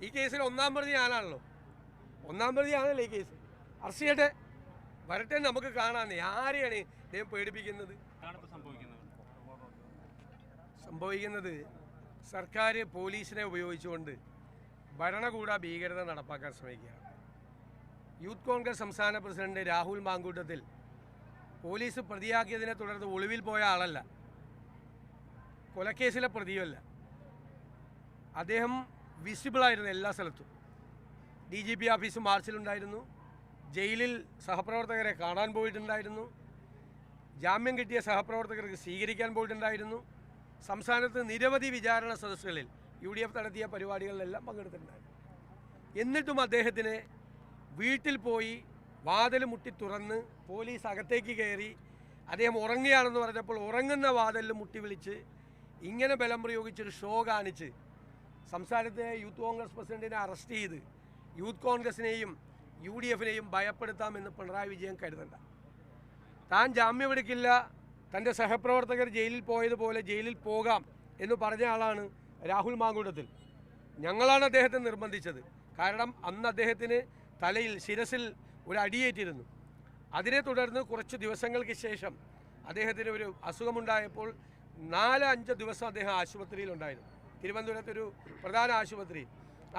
ഈ കേസിൽ ഒന്നാം പ്രതി ഞാനാണല്ലോ. ഒന്നാം പ്രതിയാണല്ലോ ഈ കേസ്. അറസ്റ്റ് ചെയ്യട്ടെ, വരട്ടെ, നമുക്ക് കാണാമെന്നേ. ആരെയാണ് ഇദ്ദേഹം പേടിപ്പിക്കുന്നത്? സംഭവിക്കുന്നത് സർക്കാർ പോലീസിനെ ഉപയോഗിച്ചുകൊണ്ട് ഭരണകൂട ഭീകരത നടപ്പാക്കാൻ ശ്രമിക്കുകയാണ്. യൂത്ത് കോൺഗ്രസ് സംസ്ഥാന പ്രസിഡന്റ് രാഹുൽ മാങ്കൂട്ടത്തിൽ പോലീസ് പ്രതിയാക്കിയതിനെ തുടർന്ന് ഒളിവിൽ പോയ ആളല്ല, കൊലക്കേസിലെ പ്രതിയല്ല. അദ്ദേഹം വിസിബിളായിരുന്നു എല്ലാ സ്ഥലത്തും. DGP ഓഫീസ് മാർച്ചിലുണ്ടായിരുന്നു, ജയിലിൽ സഹപ്രവർത്തകരെ കാണാൻ പോയിട്ടുണ്ടായിരുന്നു, ജാമ്യം കിട്ടിയ സഹപ്രവർത്തകർക്ക് സ്വീകരിക്കാൻ പോയിട്ടുണ്ടായിരുന്നു, സംസ്ഥാനത്ത് നിരവധി വിചാരണ സദസ്സുകളിൽ UDF നടത്തിയ പരിപാടികളിലെല്ലാം പങ്കെടുത്തിട്ടുണ്ടായിരുന്നു. എന്നിട്ടും അദ്ദേഹത്തിന് വീട്ടിൽ പോയി വാതിൽ മുട്ടി തുറന്ന് പോലീസ് അകത്തേക്ക് കയറി അദ്ദേഹം ഉറങ്ങുകയാണെന്ന് പറഞ്ഞപ്പോൾ ഉറങ്ങുന്ന വാതിലിൽ മുട്ടി വിളിച്ച് ഇങ്ങനെ ബലം പ്രയോഗിച്ചൊരു ഷോ കാണിച്ച് സംസ്ഥാനത്തെ യൂത്ത് കോൺഗ്രസ് പ്രസിഡന്റിനെ അറസ്റ്റ് ചെയ്ത് യൂത്ത് കോൺഗ്രസിനെയും UDFനെയും ഭയപ്പെടുത്താമെന്ന് പിണറായി വിജയൻ കരുതണ്ട. താൻ ജാമ്യമെടുക്കില്ല, തൻ്റെ സഹപ്രവർത്തകർ ജയിലിൽ പോയതുപോലെ ജയിലിൽ പോകാം എന്ന് പറഞ്ഞ ആളാണ് രാഹുൽ മാങ്കൂട്ടത്തിൽ. ഞങ്ങളാണ് അദ്ദേഹത്തെ നിർബന്ധിച്ചത്. കാരണം അന്ന് അദ്ദേഹത്തിന് തലയിൽ ശിരസിൽ ഒരു അടിയേറ്റിരുന്നു. അതിനെ തുടർന്ന് കുറച്ച് ദിവസങ്ങൾക്ക് ശേഷം അദ്ദേഹത്തിന് ഒരു അസുഖമുണ്ടായപ്പോൾ 4-5 ദിവസം അദ്ദേഹം ആശുപത്രിയിലുണ്ടായിരുന്നു. തിരുവനന്തപുരത്തൊരു പ്രധാന ആശുപത്രിയിൽ.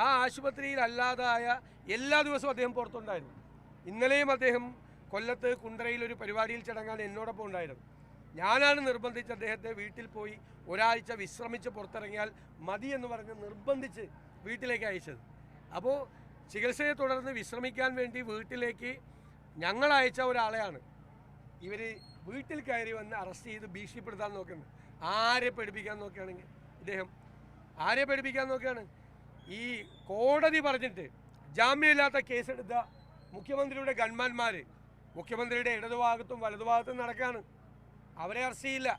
ആ ആശുപത്രിയിൽ അല്ലാതായ എല്ലാ ദിവസവും അദ്ദേഹം പുറത്തുണ്ടായിരുന്നു. ഇന്നലെയും അദ്ദേഹം കൊല്ലത്ത് കുണ്ടറയിലൊരു പരിപാടിയിൽ ചടങ്ങാൻ എന്നോടൊപ്പം ഉണ്ടായിരുന്നു. ഞാനാണ് നിർബന്ധിച്ച് അദ്ദേഹത്തെ വീട്ടിൽ പോയി ഒരാഴ്ച വിശ്രമിച്ച് പുറത്തിറങ്ങിയാൽ മതി എന്ന് പറഞ്ഞ് നിർബന്ധിച്ച് വീട്ടിലേക്ക് അയച്ചത്. അപ്പോൾ ചികിത്സയെ തുടർന്ന് വിശ്രമിക്കാൻ വേണ്ടി വീട്ടിലേക്ക് ഞങ്ങൾ അയച്ച ഒരാളെയാണ് ഇവർ വീട്ടിൽ കയറി വന്ന് അറസ്റ്റ് ചെയ്ത് ഭീഷണിപ്പെടുത്താൻ നോക്കുന്നത്. ആരെ പേടിപ്പിക്കാൻ നോക്കുകയാണെങ്കിൽ ഇദ്ദേഹം ആരെ പേടിപ്പിക്കാൻ നോക്കുകയാണ്? ഈ കോടതി പറഞ്ഞിട്ട് ജാമ്യമില്ലാത്ത കേസെടുത്ത മുഖ്യമന്ത്രിയുടെ ഗൺമാന്മാർ മുഖ്യമന്ത്രിയുടെ ഇടതുഭാഗത്തും വലതുഭാഗത്തും നടക്കുകയാണ്. അവരെ അറസ്റ്റ് ചെയ്യില്ല.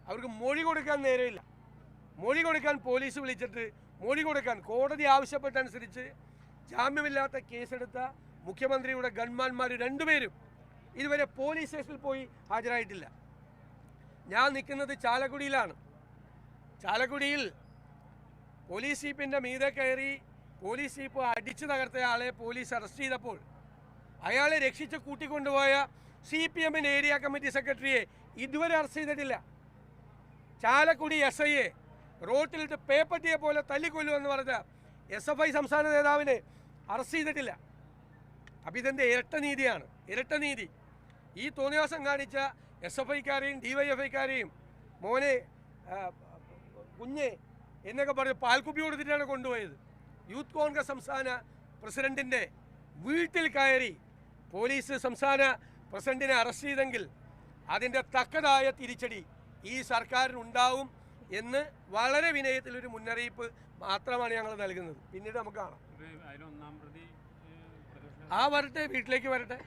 അവർക്ക് മൊഴി കൊടുക്കാൻ നേരമില്ല. മൊഴി കൊടുക്കാൻ പോലീസ് വിളിച്ചിട്ട് മൊഴി കൊടുക്കാൻ കോടതി ആവശ്യപ്പെട്ടനുസരിച്ച് ജാമ്യമില്ലാത്ത കേസെടുത്ത മുഖ്യമന്ത്രിയുടെ ഗൺമാന്മാർ 2 പേരും ഇതുവരെ പോലീസ് സ്റ്റേഷനിൽ പോയി ഹാജരായിട്ടില്ല. ഞാൻ നിൽക്കുന്നത് ചാലക്കുടിയിലാണ്. ചാലക്കുടിയിൽ പോലീസ് ജീപ്പിൻ്റെ മീതെ കയറി പോലീസ് ജീപ്പ് അടിച്ചു തകർത്തയാളെ പോലീസ് അറസ്റ്റ് ചെയ്തപ്പോൾ അയാളെ രക്ഷിച്ച് കൂട്ടിക്കൊണ്ടുപോയ CPM ഏരിയ കമ്മിറ്റി സെക്രട്ടറിയെ ഇതുവരെ അറസ്റ്റ് ചെയ്തിട്ടില്ല. ചാലക്കുടി SIയെ റോട്ടിലിട്ട് പേപ്പറ്റിയെ പോലെ തല്ലിക്കൊല്ലുമെന്ന് പറഞ്ഞ SFI സംസ്ഥാന നേതാവിനെ അറസ്റ്റ് ചെയ്തിട്ടില്ല. അപ്പം ഇതെൻ്റെ ഇരട്ട നീതിയാണ്, ഇരട്ട നീതി. ഈ തോന്നിവാസം കാണിച്ച SFIക്കാരെയും DYFIക്കാരെയും മോനെ കുഞ്ഞെ എന്നൊക്കെ പറഞ്ഞ് പാൽക്കുപ്പി കൊടുത്തിട്ടാണ് കൊണ്ടുപോയത്. യൂത്ത് കോൺഗ്രസ് സംസ്ഥാന പ്രസിഡന്റിൻ്റെ വീട്ടിൽ കയറി പോലീസ് സംസ്ഥാന പ്രസിഡന്റിനെ അറസ്റ്റ് ചെയ്തെങ്കിൽ അതിൻ്റെ തക്കതായ തിരിച്ചടി ഈ സർക്കാരിനുണ്ടാവും എന്ന് വളരെ വിനയത്തിലൊരു മുന്നറിയിപ്പ് മാത്രമാണ് ഞങ്ങൾ നൽകുന്നത്. പിന്നീട് നമുക്ക് കാണാം. വരട്ടെ, വീട്ടിലേക്ക് വരട്ടെ,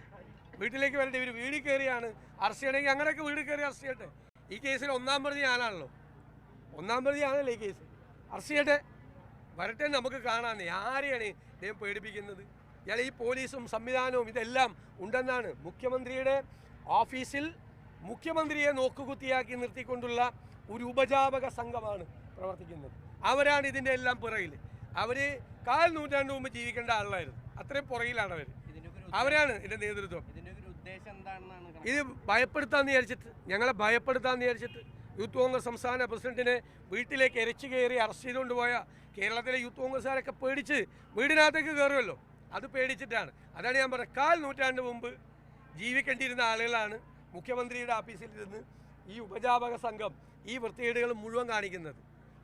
വീട്ടിലേക്ക് വരട്ടെ. ഇവർ വീട്ടിൽ കയറിയാണ് അറസ്റ്റ് ചെയ്യണമെങ്കിൽ അങ്ങനെയൊക്കെ വീട്ടിൽ കയറി അറസ്റ്റ് ചെയ്യട്ടെ. ഈ കേസിൽ ഒന്നാം പ്രതി ഞാനാണല്ലോ. ഒന്നാം പ്രതിയാണല്ലോ ഈ കേസ്. അറസ്റ്റ് ചെയ്യട്ടെ, വരട്ടെ, നമുക്ക് കാണാമെന്നേ. ആരെയാണ് ഇദ്ദേഹം പേടിപ്പിക്കുന്നത്? ഇയാൾ ഈ പോലീസും സംവിധാനവും ഇതെല്ലാം ഉണ്ടെന്നാണ്. മുഖ്യമന്ത്രിയുടെ ഓഫീസിൽ മുഖ്യമന്ത്രിയെ നോക്കുകുത്തിയാക്കി നിർത്തിക്കൊണ്ടുള്ള ഒരു ഉപജാപക സംഘമാണ് പ്രവർത്തിക്കുന്നത്. അവരാണ് ഇതിൻ്റെ എല്ലാം പുറകിൽ. അവർ 4 നൂറ്റാണ്ട് മുമ്പ് ജീവിക്കേണ്ട ആളായിരുന്നു. അത്രയും പുറകിലാണ് അവർ. അവരാണ് ഇതിൻ്റെ നേതൃത്വം. ഇത് ഭയപ്പെടുത്താമെന്ന് വിചാരിച്ചിട്ട്, ഞങ്ങളെ ഭയപ്പെടുത്താമെന്ന് വിചാരിച്ചിട്ട് യൂത്ത് കോൺഗ്രസ് സംസ്ഥാന പ്രസിഡന്റിനെ വീട്ടിലേക്ക് എരച്ചു കയറി അറസ്റ്റ് ചെയ്തുകൊണ്ട് പോയ കേരളത്തിലെ യൂത്ത് കോൺഗ്രസ്സുകാരൊക്കെ പേടിച്ച് വീടിനകത്തേക്ക് കയറുമല്ലോ. അത് പേടിച്ചിട്ടാണ്. അതാണ് ഞാൻ പറഞ്ഞത്. 4 നൂറ്റാണ്ട് മുമ്പ് ജീവിക്കേണ്ടിയിരുന്ന ആളുകളാണ് മുഖ്യമന്ത്രിയുടെ ഓഫീസിൽ ഇരുന്ന് ഈ ഉപജാപക സംഘം ഈ വൃത്തികേടുകൾ മുഴുവൻ കാണിക്കുന്നത്.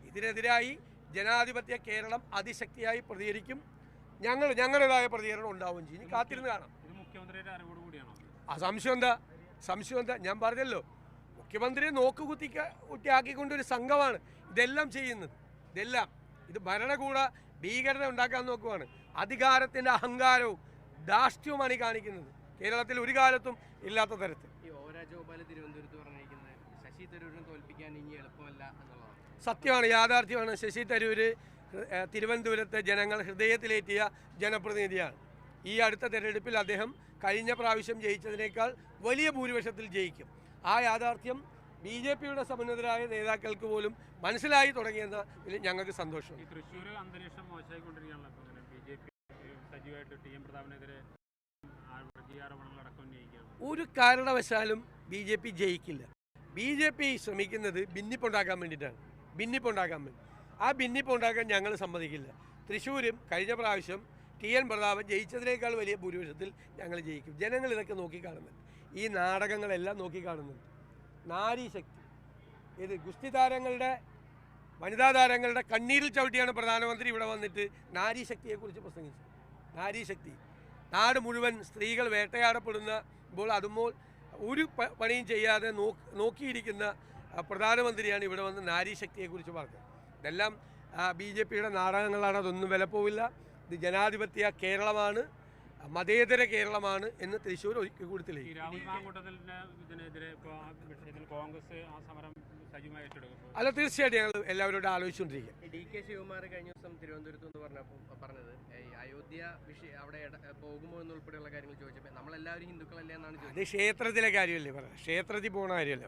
ഇതിനെതിരായി ജനാധിപത്യ കേരളം അതിശക്തിയായി പ്രതികരിക്കും. ഞങ്ങളുടേതായ പ്രതികരണം ഉണ്ടാവുകയും ചെയ്യും. കാത്തിരുന്ന് കാണാം. സംശയം എന്താ? ഞാൻ പറഞ്ഞല്ലോ, മുഖ്യമന്ത്രിയെ നോക്കുകുത്തിയാക്കിക്കൊണ്ടൊരു സംഘമാണ് ഇതെല്ലാം ചെയ്യുന്നത്. ഇത് ഭരണകൂട ഭീകരത ഉണ്ടാക്കാൻ നോക്കുവാണ്. അധികാരത്തിൻ്റെ അഹങ്കാരവും ധാർഷ്ട്യവുമാണ് ഈ കാണിക്കുന്നത്. കേരളത്തിൽ ഒരു കാലത്തും ഇല്ലാത്ത തരത്തിൽ. സത്യമാണ്, യാഥാർത്ഥ്യമാണ്. ശശി തരൂർ തിരുവനന്തപുരത്തെ ജനങ്ങൾ ഹൃദയത്തിലേറ്റിയ ജനപ്രതിനിധിയാണ്. ഈ അടുത്ത തെരഞ്ഞെടുപ്പിൽ അദ്ദേഹം കഴിഞ്ഞ പ്രാവശ്യം ജയിച്ചതിനേക്കാൾ വലിയ ഭൂരിപക്ഷത്തിൽ ജയിക്കും. ആ യാഥാർത്ഥ്യം BJPയുടെ സമുന്നതരായ നേതാക്കൾക്ക് പോലും മനസ്സിലായി തുടങ്ങിയെന്നതിൽ ഞങ്ങൾക്ക് സന്തോഷമുണ്ട്. തൃശ്ശൂർ അന്തരീക്ഷം മോശമായിക്കൊണ്ടിരിക്കുകയാണല്ലോ. BJP സജീവമായിട്ട് TM പ്രതാപനെതിരെ വർഗീയ ആരോപണങ്ങളടക്കം ഉന്നയിക്കുകയാണ്. ഒരു കാരണവശാലും BJP ജയിക്കില്ല. BJP ശ്രമിക്കുന്നത് ഭിന്നിപ്പുണ്ടാക്കാൻ വേണ്ടിയിട്ടാണ്. ഭിന്നിപ്പുണ്ടാക്കാൻ വേണ്ടി. ആ ഭിന്നിപ്പുണ്ടാക്കാൻ ഞങ്ങൾ സമ്മതിക്കില്ല. തൃശ്ശൂരും കഴിഞ്ഞ പ്രാവശ്യം TN പ്രതാപൻ ജയിച്ചതിനേക്കാൾ വലിയ ഭൂരിപക്ഷത്തിൽ ഞങ്ങൾ ജയിക്കും. ജനങ്ങൾ ഇതൊക്കെ നോക്കിക്കാണുന്നുണ്ട്. ഈ നാടകങ്ങളെല്ലാം നോക്കിക്കാണുന്നുണ്ട്. നാരീശക്തി ഇത് ഗുസ്തി താരങ്ങളുടെ വനിതാ താരങ്ങളുടെ കണ്ണീരിൽ ചവിട്ടിയാണ് പ്രധാനമന്ത്രി ഇവിടെ വന്നിട്ട് നാരീശക്തിയെക്കുറിച്ച് പ്രസംഗിച്ചത്. നാരീശക്തി നാട് മുഴുവൻ സ്ത്രീകൾ വേട്ടയാടപ്പെടുമ്പോൾ അതുമ്പോൾ ഒരു പണിയും ചെയ്യാതെ നോക്കിയിരിക്കുന്ന പ്രധാനമന്ത്രിയാണ് ഇവിടെ വന്ന് നാരീശക്തിയെക്കുറിച്ച് പറഞ്ഞത്. ഇതെല്ലാം BJPയുടെ നാടകങ്ങളാണ്. അതൊന്നും വിലപ്പോവില്ല. ഇത് ജനാധിപത്യ കേരളമാണ്, മതേതര കേരളമാണ് എന്ന് തൃശ്ശൂർ ഒരിക്കൽ കൂടി തെളിയിക്കും. അല്ല, തീർച്ചയായിട്ടും ഞങ്ങൾ എല്ലാവരോടും ആലോചിച്ചുകൊണ്ടിരിക്കുക. DK ശിവകുമാർ കഴിഞ്ഞ ദിവസം തിരുവനന്തപുരത്ത് എന്ന് പറഞ്ഞത് അയോധ്യ വിഷയം അവിടെ പോകുമോ എന്നുൾപ്പെടെയുള്ള കാര്യങ്ങൾ ചോദിച്ചപ്പോൾ നമ്മളെല്ലാവരും ഹിന്ദുക്കളല്ലേ എന്നാണ് ചോദിച്ചത്. അത് ക്ഷേത്രത്തിലെ കാര്യമല്ലേ പറയാം. ക്ഷേത്രത്തിൽ പോകുന്ന കാര്യമല്ല.